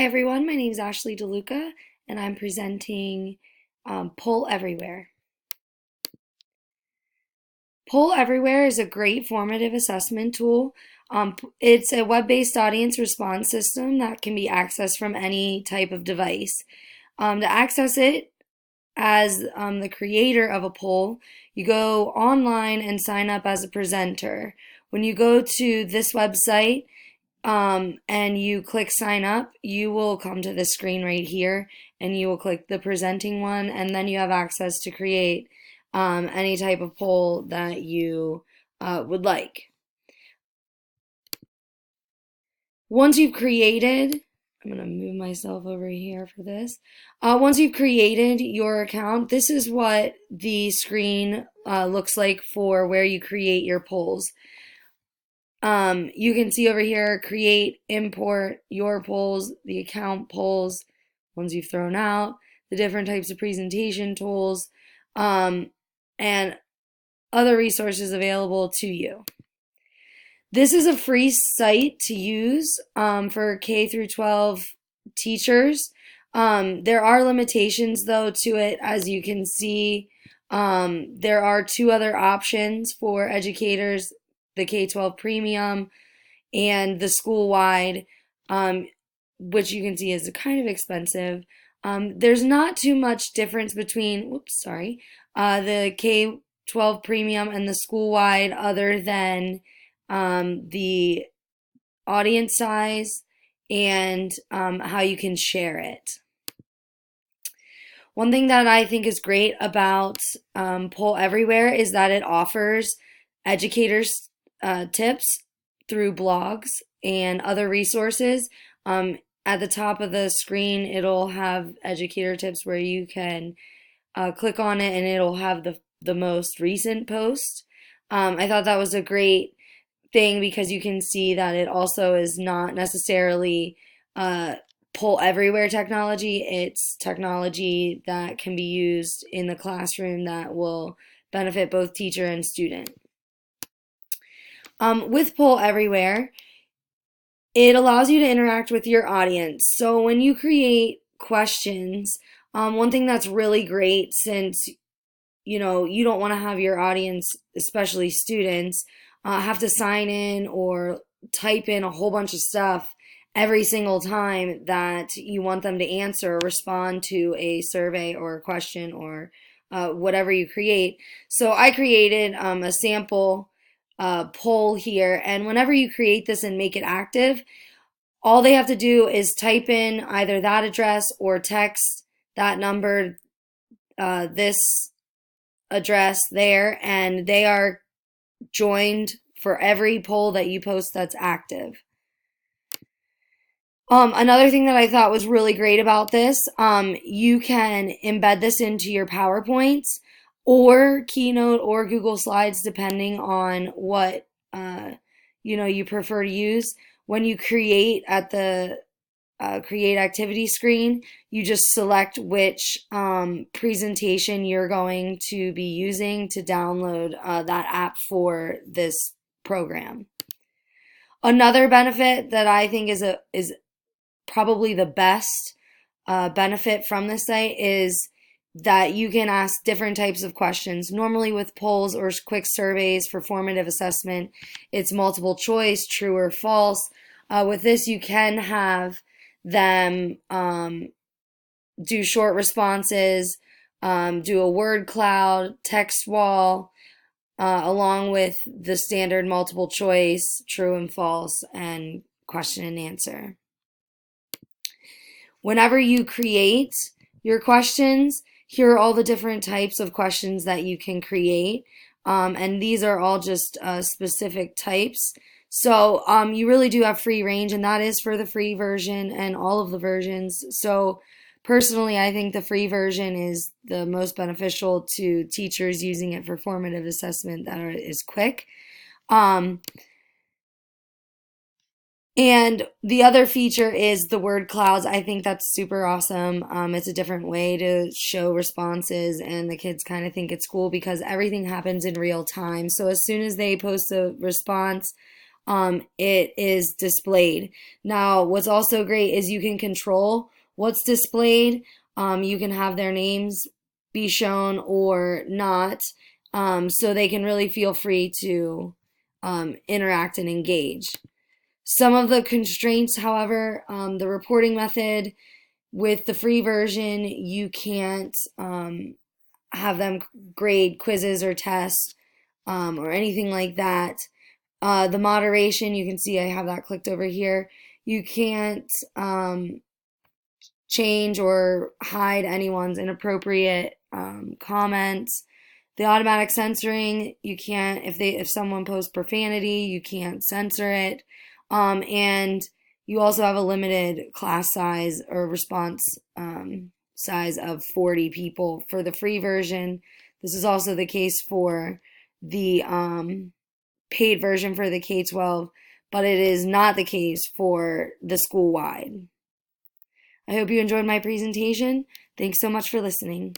Hi everyone, my name is Ashley DeLuca and I'm presenting Poll Everywhere. Poll Everywhere is a great formative assessment tool. It's a web-based audience response system that can be accessed from any type of device. To access it as the creator of a poll, you go online and sign up as a presenter. When you go to this website, and you click sign up, you will come to this screen right here and you will click the presenting one, and then you have access to create any type of poll that you would like. Once you've created, I'm going to move myself over here for this. Once you've created your account, this is what the screen looks like for where you create your polls. You can see over here, create, import your polls, the account polls, ones you've thrown out, the different types of presentation tools, and other resources available to you. This is a free site to use for K through 12 teachers. There are limitations though to it, as you can see. There are two other options for educators, the K-12 Premium and the school-wide, which you can see is kind of expensive. There's not too much difference between, the K-12 Premium and the school-wide, other than the audience size and how you can share it. One thing that I think is great about Poll Everywhere is that it offers educators tips through blogs and other resources. At the top of the screen, it'll have educator tips where you can click on it and it'll have the most recent post. I thought that was a great thing because you can see that it also is not necessarily Poll Everywhere technology. It's technology that can be used in the classroom that will benefit both teacher and student. With Poll Everywhere, it allows you to interact with your audience. So when you create questions, one thing that's really great, since you don't want to have your audience, especially students, have to sign in or type in a whole bunch of stuff every single time that you want them to answer or respond to a survey or a question or whatever you create. So I created a sample poll here, and whenever you create this and make it active, all they have to do is type in either that address or text that number, this address there, and they are joined for every poll that you post that's active. Another thing that I thought was really great about this, you can embed this into your PowerPoints or Keynote or Google Slides, depending on what you prefer to use. When you create at the create activity screen, you just select which presentation you're going to be using to download that app for this program. Another benefit that I think is probably the best benefit from this site is that you can ask different types of questions. Normally with polls or quick surveys for formative assessment, it's multiple choice, true or false. With this, you can have them do short responses, do a word cloud, text wall, along with the standard multiple choice, true and false, and question and answer. Whenever you create your questions, here are all the different types of questions that you can create. And these are all just specific types. So you really do have free range, and that is for the free version and all of the versions. So personally, I think the free version is the most beneficial to teachers using it for formative assessment that is quick. And the other feature is the word clouds. I think that's super awesome. It's a different way to show responses, and the kids kind of think it's cool because everything happens in real time. So as soon as they post a response, it is displayed. Now, what's also great is you can control what's displayed. You can have their names be shown or not, so they can really feel free to interact and engage. Some of the constraints, however, the reporting method with the free version, you can't have them grade quizzes or tests or anything like that. The moderation, you can see I have that clicked over here. You can't change or hide anyone's inappropriate comments. The automatic censoring, you can't, if someone posts profanity, you can't censor it. And you also have a limited class size or response size of 40 people for the free version. This is also the case for the paid version for the K-12, but it is not the case for the school-wide. I hope you enjoyed my presentation. Thanks so much for listening.